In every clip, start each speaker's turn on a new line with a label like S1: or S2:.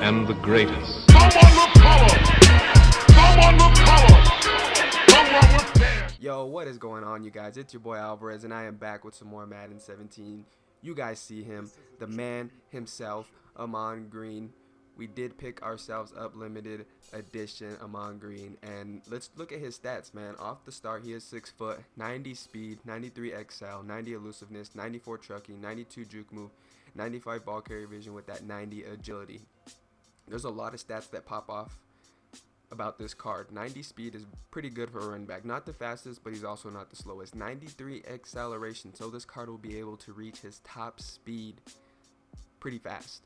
S1: and the greatest.
S2: Yo, what is going on, you guys? It's your boy Alvarez, and I am back with some more Madden 17. You guys see him, the man himself, Ahman Green. We did pick ourselves up limited edition Ahman Green, and let's look at his stats, man. Off the start, he is 6 foot, 90 speed, 93 XL, 90 elusiveness, 94 trucking, 92 juke move, 95 ball carrier vision with that 90 agility. There's a lot of stats that pop off about this card. 90 speed is pretty good for a running back. Not the fastest, but he's also not the slowest. 93 acceleration, so this card will be able to reach his top speed pretty fast.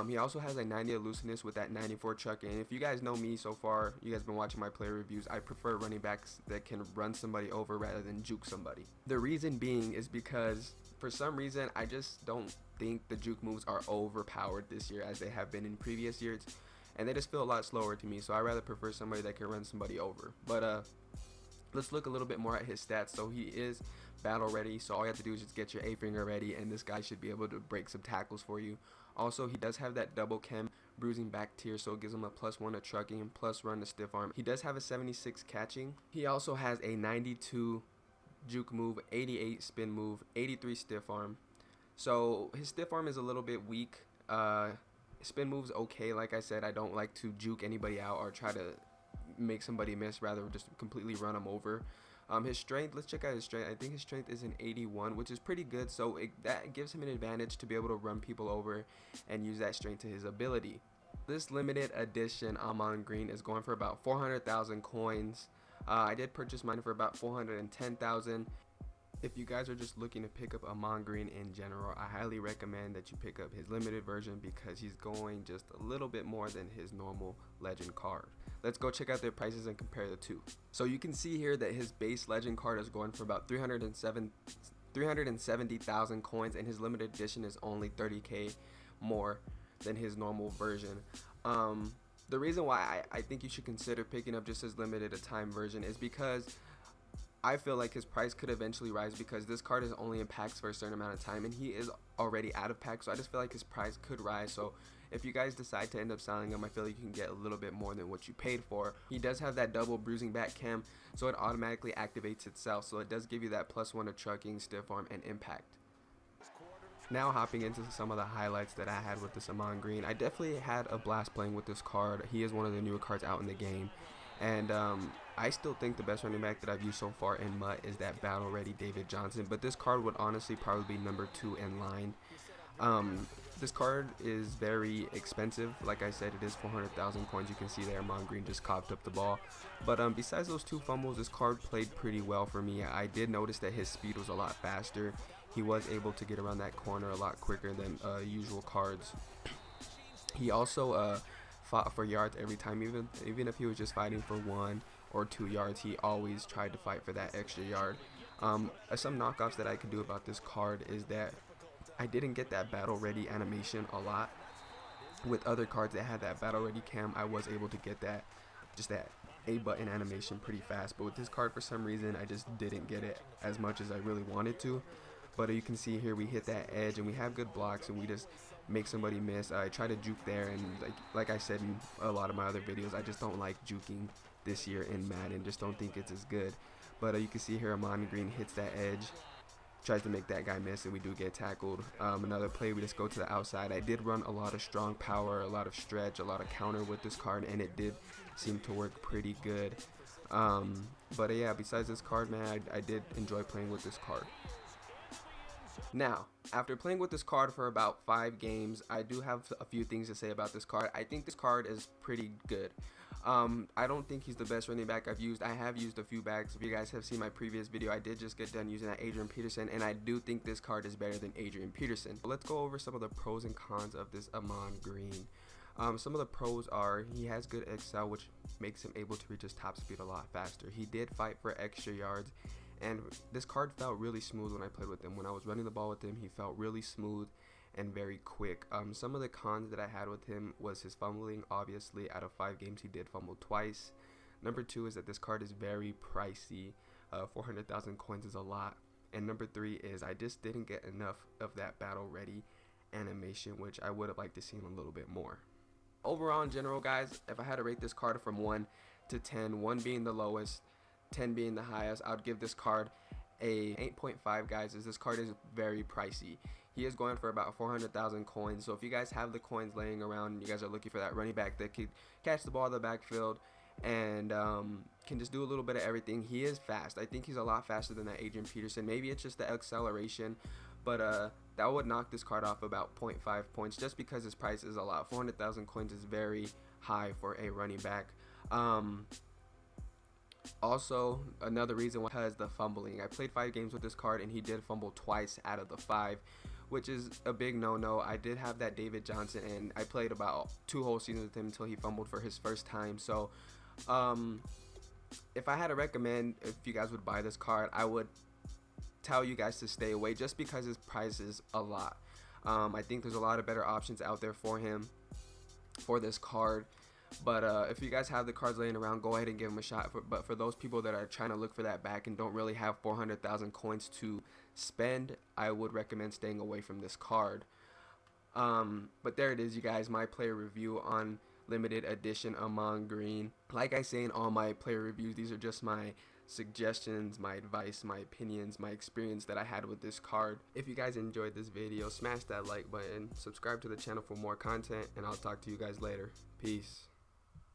S2: He also has a 90 elusiveness with that 94 chuck. And if you guys know me so far, you guys been watching my player reviews, I prefer running backs that can run somebody over rather than juke somebody. The reason being is because for some reason I just don't think the juke moves are overpowered this year as they have been in previous years, and they just feel a lot slower to me. So I rather prefer somebody that can run somebody over. But let's look a little bit more at his stats. So he is battle ready, so all you have to do is just get your A finger ready, and this guy should be able to break some tackles for you. Also, he does have that double chem bruising back tier, so it gives him a +1 to trucking and +1 to stiff arm. He does have a 76 catching. He also has a 92 juke move, 88 spin move, 83 stiff arm. So his stiff arm is a little bit weak. Spin move's okay. Like I said, I don't like to juke anybody out or try to make somebody miss, rather just completely run them over. His strength, let's check out his strength. I think his strength is an 81, which is pretty good, so that gives him an advantage to be able to run people over and use that strength to his ability. This limited edition Ahman Green is going for about 400,000 coins. I did purchase mine for about 410,000. If you guys are just looking to pick up Ahman Green in general, I highly recommend that you pick up his limited version because he's going just a little bit more than his normal legend card. Let's go check out their prices and compare the two. So you can see here that his base legend card is going for about 370,000 coins, and his limited edition is only 30k more than his normal version. The reason why I think you should consider picking up just his limited time version is because I feel like his price could eventually rise, because this card is only in packs for a certain amount of time and he is already out of packs, so I just feel like his price could rise. So if you guys decide to end up selling him, I feel like you can get a little bit more than what you paid for. He does have that double bruising back chem, so it automatically activates itself, so it does give you that +1 to trucking, stiff arm, and impact. Now hopping into some of the highlights that I had with this Ahman Green, I definitely had a blast playing with this card. He is one of the newer cards out in the game, and I still think the best running back that I've used so far in MUT is that battle ready David Johnson, but this card would honestly probably be number 2 in line. This card is very expensive. Like I said, it is 400,000 coins. You can see there Ahman Green just coughed up the ball, but besides those 2 fumbles, this card played pretty well for me. I did notice that his speed was a lot faster. He was able to get around that corner a lot quicker than usual cards. He also fought for yards every time, even if he was just fighting for 1 or 2 yards, he always tried to fight for that extra yard. Some knockoffs that I could do about this card is that I didn't get that battle ready animation a lot. With other cards that had that battle ready cam, I was able to get that, just that A button animation pretty fast, but with this card for some reason I just didn't get it as much as I really wanted to. But you can see here we hit that edge and we have good blocks and we just make somebody miss. I try to juke there, and like I said in a lot of my other videos, I just don't like juking this year in Madden. Just don't think it's as good. But you can see here Ahman Green hits that edge, tries to make that guy miss, and we do get tackled. Another play, we just go to the outside. I did run a lot of strong power, a lot of stretch, a lot of counter with this card, and it did seem to work pretty good. But yeah, besides this card, man, I did enjoy playing with this card. Now, after playing with this card for about 5 games, I do have a few things to say about this card. I think this card is pretty good. I don't think he's the best running back I've used. I have used a few backs. If you guys have seen my previous video, I did just get done using that Adrian Peterson, and I do think this card is better than Adrian Peterson. But let's go over some of the pros and cons of this Ahman Green. Some of the pros are he has good XL, which makes him able to reach his top speed a lot faster. He did fight for extra yards, and this card felt really smooth when I played with him. When I was running the ball with him, he felt really smooth and very quick. Some of the cons that I had with him was his fumbling. Obviously, out of 5 games, he did fumble twice. Number 2 is that this card is very pricey. 400,000 coins is a lot. And number 3 is I just didn't get enough of that battle ready animation, which I would have liked to see a little bit more. Overall, in general, guys, if I had to rate this card from 1 to 10, 1 being the lowest, 10 being the highest, I would give this card a 8.5, guys, as this card is very pricey. He is going for about 400,000 coins. So if you guys have the coins laying around and you guys are looking for that running back that could catch the ball in the backfield and can just do a little bit of everything, he is fast. I think he's a lot faster than that Adrian Peterson. Maybe it's just the acceleration, but that would knock this card off about 0.5 points just because his price is a lot. 400,000 coins is very high for a running back. Also, another reason was the fumbling. I played 5 games with this card and he did fumble twice out of the 5, which is a big no-no. I did have that David Johnson and I played about 2 whole seasons with him until he fumbled for his first time. So if I had to recommend if you guys would buy this card, I would tell you guys to stay away just because his price is a lot. I think there's a lot of better options out there for him for this card. But if you guys have the cards laying around, go ahead and give him a shot. But for those people that are trying to look for that back and don't really have 400,000 coins to spend, I would recommend staying away from this card. But there it is, you guys, my player review on limited edition Ahman Green. Like I say in all my player reviews, these are just my suggestions, my advice, my opinions, my experience that I had with this card. If you guys enjoyed this video, smash that like button, subscribe to the channel for more content, and I'll talk to you guys later. Peace.